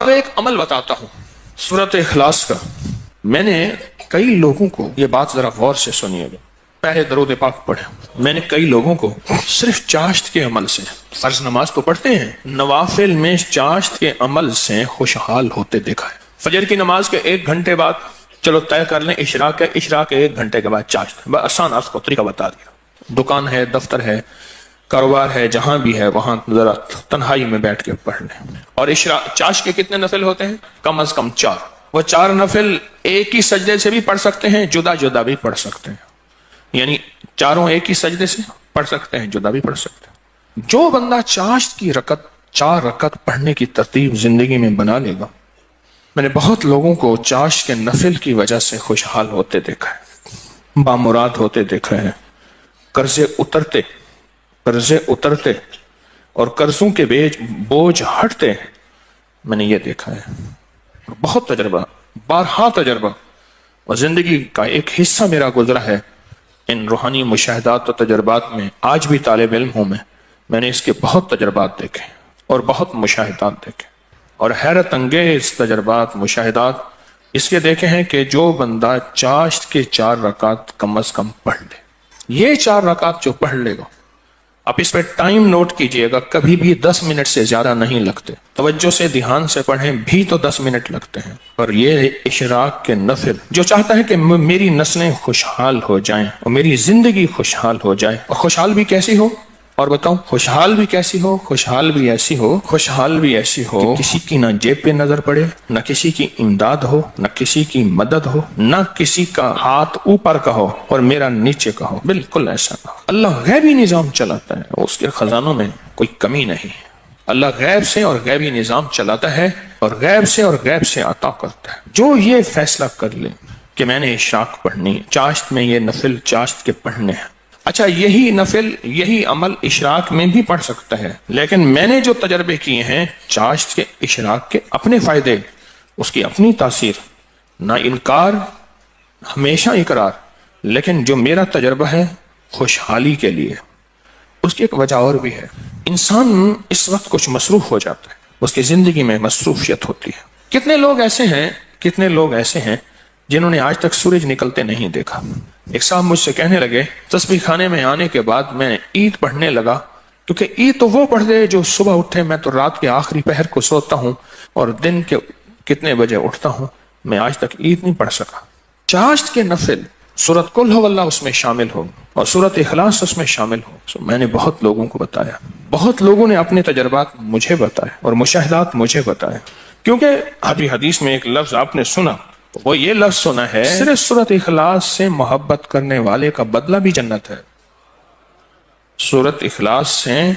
اب ایک عمل بتاتا ہوں سورۃ اخلاص کا. میں نے کئی لوگوں کو، یہ بات ذرا غور سے سنیے گا، پہلے درود پاک پڑھے. میں نے کئی لوگوں کو صرف چاشت کے عمل سے، فرض نماز تو پڑھتے ہیں، نوافل میں چاشت کے عمل سے خوشحال ہوتے دیکھا ہے. فجر کی نماز کے 1 گھنٹے بعد چلو طے کر لیں اشراق ہے، اشراق کے 1 گھنٹے کے بعد چاشت. بس آسان آپ کو طریقہ بتا دیا. دکان ہے، دفتر ہے، کاروبار ہے، جہاں بھی ہے وہاں ذرا تنہائی میں بیٹھ کے پڑھ لیں. اور چاشت کے کتنے نفل ہوتے ہیں؟ کم از کم 4. وہ 4 نفل ایک ہی سجدے سے بھی پڑھ سکتے ہیں، جدا جدا بھی پڑھ سکتے ہیں. یعنی چاروں ایک ہی سجدے سے پڑھ سکتے ہیں، جدا بھی پڑھ سکتے ہیں. جو بندہ چاشت کی 4 رکعت پڑھنے کی ترتیب زندگی میں بنا لے گا، میں نے بہت لوگوں کو چاشت کے نفل کی وجہ سے خوشحال ہوتے دیکھا ہے، بامراد ہوتے دیکھا ہے، قرضے اترتے اور قرضوں کے بوجھ ہٹتے. میں نے یہ دیکھا ہے، بہت تجربہ، بارہا تجربہ، اور زندگی کا ایک حصہ میرا گزرا ہے ان روحانی مشاہدات و تجربات میں. آج بھی طالب علم ہوں میں نے اس کے بہت تجربات دیکھے اور بہت مشاہدات دیکھے، اور حیرت انگیز تجربات، مشاہدات اس کے دیکھے ہیں کہ جو بندہ چاشت کے 4 رکعت کم از کم پڑھ لے، یہ 4 رکعت جو پڑھ لے گا، آپ اس پہ ٹائم نوٹ کیجئے گا، کبھی بھی 10 منٹ سے زیادہ نہیں لگتے. توجہ سے دھیان سے پڑھیں بھی تو 10 منٹ لگتے ہیں. اور یہ اشراق کے نفل، جو چاہتا ہے کہ میری نسلیں خوشحال ہو جائیں اور میری زندگی خوشحال ہو جائے، اور خوشحال بھی کیسی ہو، اور بتاؤں خوشحال بھی کیسی ہو، خوشحال بھی ایسی ہو کہ کسی کی نہ جیب پہ نظر پڑے، نہ کسی کی امداد ہو، نہ کسی کی مدد ہو، نہ کسی کا ہاتھ اوپر کا ہو اور میرا نیچے کا ہو. بالکل ایسا نہ ہو. اللہ غیبی نظام چلاتا ہے، اس کے خزانوں میں کوئی کمی نہیں. اللہ غیب سے اور غیبی نظام چلاتا ہے اور غیب سے عطا کرتا ہے. جو یہ فیصلہ کر لے کہ میں نے اشراق پڑھنی ہے، چاشت میں یہ نفل چاشت کے پڑھنے ہیں. اچھا، یہی نفل، یہی عمل اشراق میں بھی پڑھ سکتا ہے، لیکن میں نے جو تجربے کیے ہیں چاشت کے، اشراق کے اپنے فائدے، اس کی اپنی تاثیر، نہ انکار ہمیشہ اقرار، لیکن جو میرا تجربہ ہے خوشحالی کے لیے. اس کی ایک وجہ اور بھی ہے. انسان اس وقت کچھ مصروف ہو جاتا ہے، اس کی زندگی میں مصروفیت ہوتی ہے. کتنے لوگ ایسے ہیں جنہوں نے آج تک سورج نکلتے نہیں دیکھا. ایک صاحب مجھ سے کہنے لگے تسبیح خانے میں آنے کے بعد میں عید پڑھنے لگا، کیونکہ عید تو وہ پڑھتے جو صبح اٹھے، میں تو رات کے آخری پہر کو سوتا ہوں اور دن کے کتنے بجے اٹھتا ہوں، میں آج تک عید نہیں پڑھ سکا. چاشت کے نفل، سورۃ قل ہو اللہ اس میں شامل ہو اور سورۃ اخلاص اس میں شامل ہو. میں نے بہت لوگوں کو بتایا، بہت لوگوں نے اپنے تجربات مجھے بتائے اور مشاہدات مجھے بتائے. کیونکہ ابھی حدیث میں ایک لفظ آپ نے سنا، وہ یہ لفظ سنا ہے، صرف سورۃ اخلاص سے محبت کرنے والے کا بدلہ بھی جنت ہے. سورۃ اخلاص سے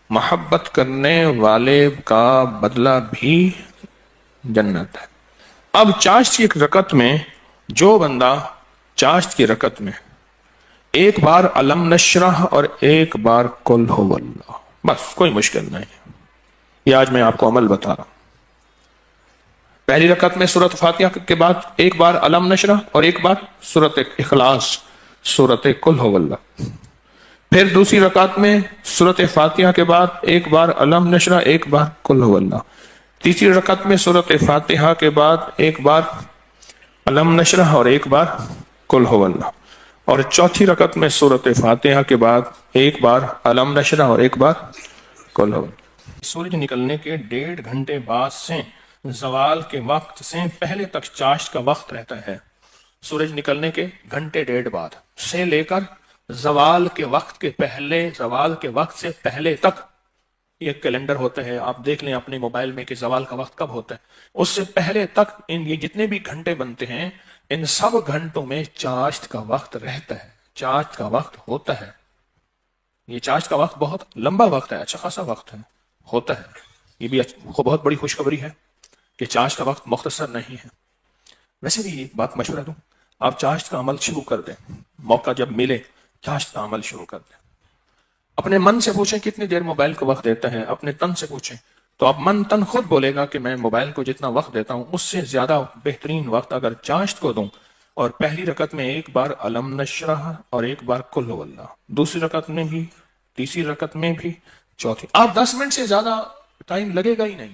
محبت کرنے والے کا بدلہ بھی جنت ہے. اب چاشت کی ایک رکعت میں، جو بندہ چاشت کی رکعت میں 1 بار علم نشرح اور 1 بار قل ہو اللہ، بس کوئی مشکل نہیں. یہ آج میں آپ کو عمل بتا رہا ہوں. پہلی رکعت میں سورۃ فاتحہ کے بعد 1 بار علم نشرح اور 1 بار سورۃ اخلاص، سورۃ قل ہو اللہ. پھر دوسری رکعت میں سورۃ فاتحہ کے بعد 1 بار علم نشرح، 1 بار قل ہو اللہ. تیسری رکعت میں سورۃ فاتحہ کے بعد 1 بار علم نشرح اور 1 بار قل ہو اللہ. اور چوتھی رکعت میں سورۃ فاتحہ کے بعد 1 بار علم نشرح اور 1 بار قل ہو اللہ. سورج نکلنے کے 1.5 گھنٹے بعد سے زوال کے وقت سے پہلے تک چاشت کا وقت رہتا ہے. سورج نکلنے کے 1.5 گھنٹے بعد سے لے کر زوال کے وقت سے پہلے تک، یہ کیلنڈر ہوتا ہے، آپ دیکھ لیں اپنے موبائل میں کہ زوال کا وقت کب ہوتا ہے. اس سے پہلے تک یہ جتنے بھی گھنٹے بنتے ہیں، ان سب گھنٹوں میں چاشت کا وقت رہتا ہے، چاشت کا وقت ہوتا ہے. یہ چاشت کا وقت بہت لمبا وقت ہے، اچھا خاصا وقت ہے، ہوتا ہے. یہ بھی بہت بڑی خوشخبری ہے کہ چاشت کا وقت مختصر نہیں ہے. ویسے بھی ایک بات مشورہ دوں، آپ چاشت کا عمل شروع کر دیں، موقع جب ملے چاشت کا عمل شروع کر دیں. اپنے من سے پوچھیں کتنی دیر موبائل کو وقت دیتا ہے، اپنے تن سے پوچھیں تو آپ من تن خود بولے گا کہ میں موبائل کو جتنا وقت دیتا ہوں اس سے زیادہ بہترین وقت اگر چاشت کو دوں. اور پہلی رکعت میں 1 بار علم نشرح اور 1 بار قل ہو اللہ، دوسری رکعت میں بھی، تیسری رکعت میں بھی، چوتھی. آپ 10 منٹ سے زیادہ ٹائم لگے گا ہی نہیں،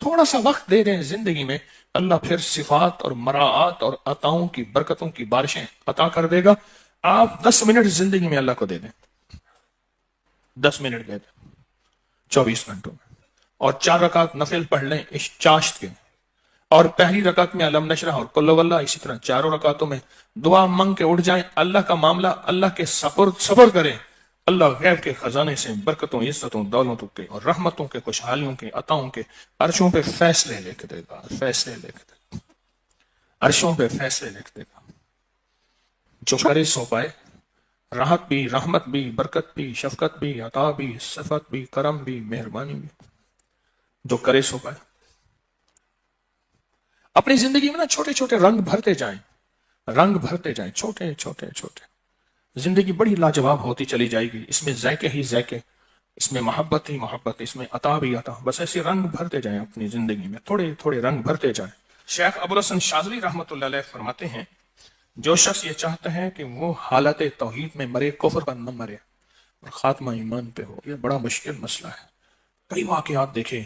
تھوڑا سا وقت دے دیں زندگی میں، اللہ پھر صفات اور مراعات اور عطاؤں کی برکتوں کی بارشیں عطا کر دے گا۔ آپ 10 منٹ زندگی میں اللہ کو دے دیں، 10 منٹ دے دیں 24 گھنٹوں میں، اور 4 رکعت نفل پڑھ لیں اس چاشت کے، اور پہلی رکعت میں علم نشرح اور قل ہو اللہ، اسی طرح چاروں رکعتوں میں دعا منگ کے اٹھ جائیں، اللہ کا معاملہ اللہ کے صبر کریں، اللہ غیب کے خزانے سے برکتوں، عزتوں، دولتوں کے اور رحمتوں کے، خوشحالیوں کے، عطاؤں کے عرشوں پہ فیصلے لکھ دے گا، فیصلے لکھ دے گا، عرشوں پہ فیصلے لکھ دے گا۔ جو کرے سو پائے، راحت بھی، رحمت بھی، برکت بھی، شفقت بھی، عطا بھی، صفت بھی، کرم بھی، مہربانی بھی، جو کرے سو پائے۔ اپنی زندگی میں نا چھوٹے چھوٹے رنگ بھرتے جائیں، رنگ بھرتے جائیں، چھوٹے چھوٹے چھوٹے، زندگی بڑی لاجواب ہوتی چلی جائے گی، اس میں ذائقے ہی ذائقے، اس میں محبت ہی محبت، اس میں عطا بھی عطا، بس ایسے رنگ بھرتے جائیں اپنی زندگی میں، تھوڑے تھوڑے رنگ بھرتے جائیں۔ شیخ ابوالحسن شاذلی رحمۃ اللہ علیہ فرماتے ہیں، جو شخص یہ چاہتا ہے کہ وہ حالت توحید میں مرے، کفر پر نہ مرے اور خاتمہ ایمان پہ ہو، یہ بڑا مشکل مسئلہ ہے۔ کئی واقعات دیکھے